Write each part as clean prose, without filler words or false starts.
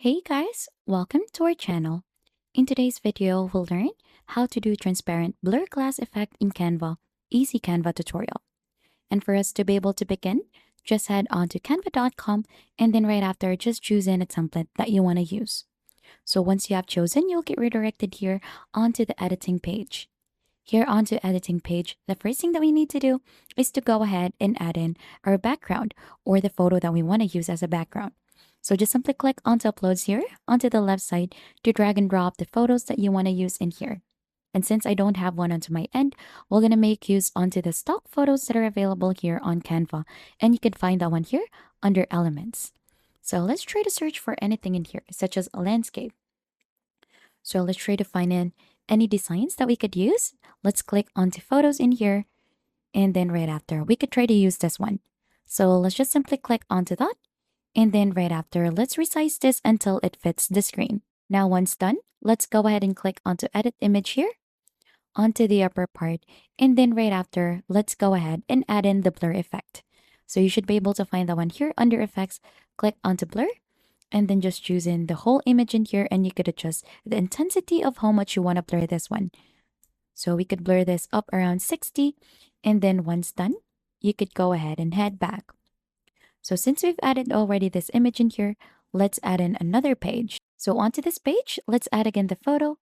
Hey guys, welcome to our channel. In today's video, we'll learn how to do transparent blur glass effect in Canva, easy Canva tutorial. And for us to be able to begin, just head on to canva.com and then right after, just choose in a template that you want to use. So once you have chosen, you'll get redirected here onto the editing page. Here onto editing page, the first thing that we need to do is to go ahead and add in our background or the photo that we want to use as a background. So just simply click onto uploads here onto the left side to drag and drop the photos that you want to use in here. And since I don't have one onto my end, we're going to make use onto the stock photos that are available here on Canva. And you can find that one here under elements. So let's try to search for anything in here, such as a landscape. So let's try to find in any designs that we could use. Let's click onto photos in here. And then right after, we could try to use this one. So let's just simply click onto that. And then right after, let's resize this until it fits the screen. Now once done, let's go ahead and click onto edit image here, onto the upper part. And then right after, let's go ahead and add in the blur effect. So you should be able to find that one here under effects, click onto blur, and then just choose in the whole image in here and you could adjust the intensity of how much you want to blur this one. So we could blur this up around 60 and then once done, you could go ahead and head back. So since we've added already this image in here, let's add in another page. So onto this page, let's add again the photo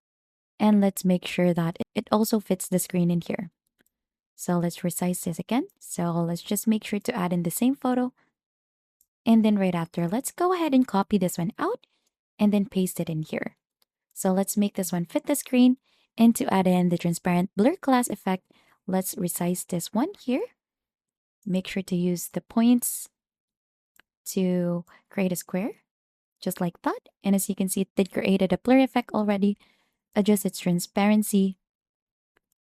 and let's make sure that it also fits the screen in here. So let's resize this again. So let's just make sure to add in the same photo. And then right after, let's go ahead and copy this one out and then paste it in here. So let's make this one fit the screen. And to add in the transparent blur glass effect, let's resize this one here. Make sure to use the points to create a square, just like that. And as you can see, it did created a blur effect already. Adjust its transparency.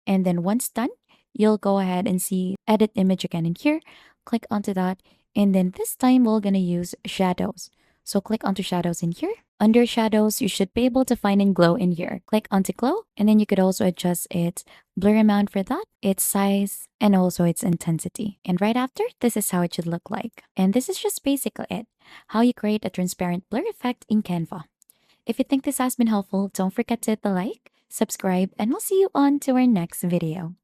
And then once done, you'll go ahead and see edit image again in here. Click onto that. And then this time we're going to use shadows. So click onto shadows in here. Under shadows, you should be able to find in glow in here. Click onto glow and then you could also adjust its blur amount for that, its size, and also its intensity. And right after, this is how it should look like. And this is just basically it, how you create a transparent blur effect in Canva. If you think this has been helpful, don't forget to hit the like, subscribe, and we'll see you on to our next video.